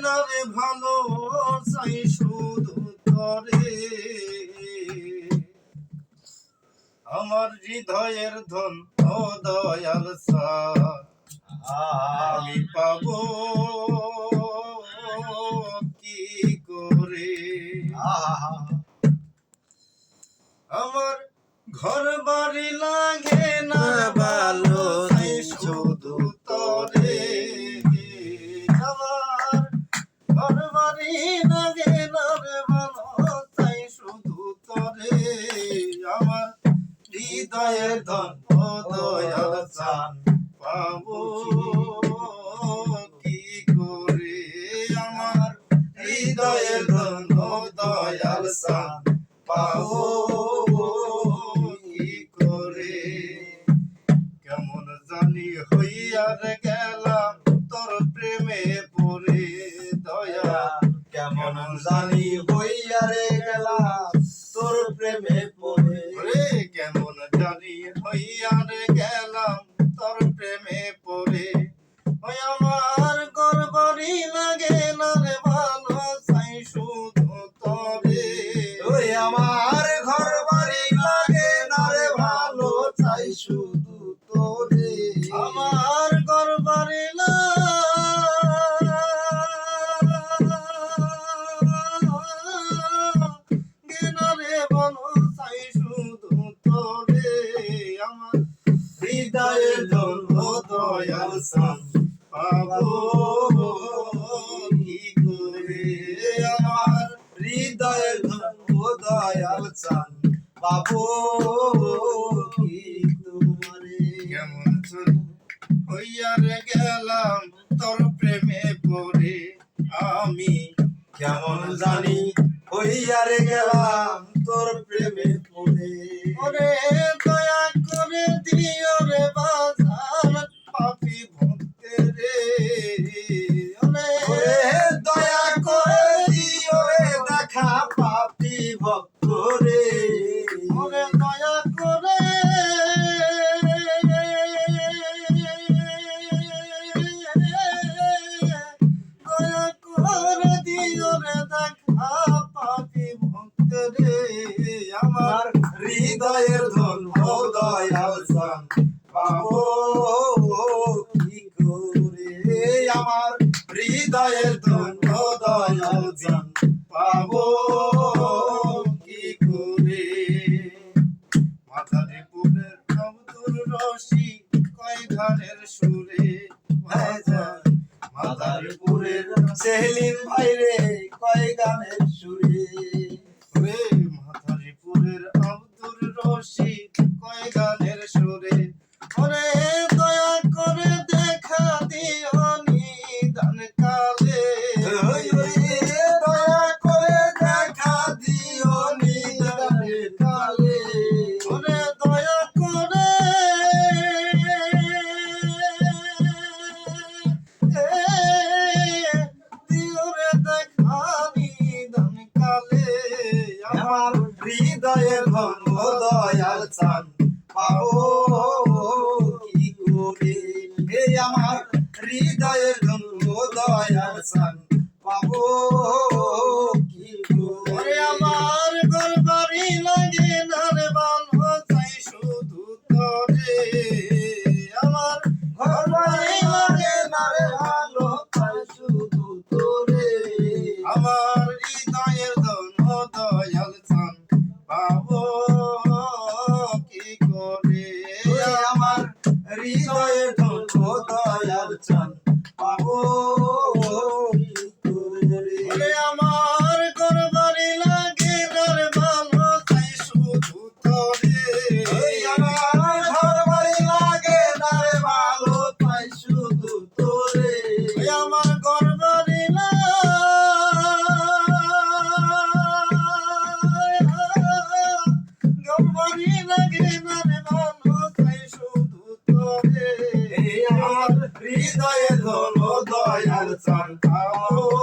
না রে ভালো চাই শুধু তরে আমার হৃদয়ের ধন ও দয়াল আমি পাবো কি করে আমার ঘর বাড়ি লাগে না ভালো চাই শুধু তরে আমার ঘর বাড়ি লাগে না রে ভালো চাই শুধু তরে আমার হৃদয়ের ধন ও দয়াল পাবো কি করে আমার হৃদয়ের ধন ও দয়াল পাবো কি করে কেমন জানি হইয়ার গেলাম তোর প্রেমে পড়ে দয়া কেমন জানি হইয়ারে গেলাম তোর প্রেমে পড়ে কেমন জানি হইয়ার গেলাম তোর প্রেমে পড়ে ওই আমার গর্বরি লাগে না রে ভালো চাই শুধু তরে ওই আমার ঘর বাড়ি লাগে না রে ভালো চাই শুধু তোরে আমার গর্বরি লাগে না রে ভালো চাই শুধু তরে আমার হৃদয়ের ধন ও দয়াল পাবো কি করে আমার হৃদয়ের ধন ও দয়াল চান পাবো কি তোমারে কেমন হইয়ার গেলাম তোর প্রেমে পড়ে আমি কেমন জানি হইয়ারে গেলাম তোর প্রেমে পড়ে ওরে দয়া করে দিও রে বাজার পাপী ভক্তের রে ওরে দয়া করে দিও রে দেখা পাপী ভক্ত রে ওরে দয়া করে দয়া করে দিও রে দেখা পাপী ভক্তের রে আমার হৃদয়ের ধন ও দয়াল চান পাবো কি করে আমার হৃদয়ের ধন ও দয়াল চান পাবো কি করে মাদারীপুরের আব্দুর রশি কয় গানের সুরে ভাইজান মাদারীপুরের সেলিম ভাই রে কয় গানের সুরে রে মাদারীপুরের আব্দুর রশি কয় গানের সুরে ওরে দয়া করে দেখা দিও নিদান কালে দয়া করে দেখা দিও নিদানের কালে ওরে দয়া করে দিও রে দেখা নিদান কালে আমার হৃদয়ের ধন ও দয়াল চান পাবো কি করে আমার হৃদয়ের ধন ও দয়াল চান পাবো কি করে ওরে আমার গর্বারি লাগে না রে ভালো চাই শুধু তরে আমার ঘরবাড়ি লাগে না রে ভালো চাই শুধু তোরে আমার হৃদয়ের ধন ও দয়াল চান পাবো কি করে আমার হৃদয়ের ধন ও দয়াল চান পাবো কি করে ওরে আমার গর্বারি লাগে না রে ভালো চাই শুধু তরে আমার ঘরবাড়ি লাগে না রে ভালো চাই শুধু তোরে আমার গর্বারি গর্বারি লাগে না রে ভালো চাই শুধু তরে আমার হৃদয়ের ধন ও দয়াল চান পাবো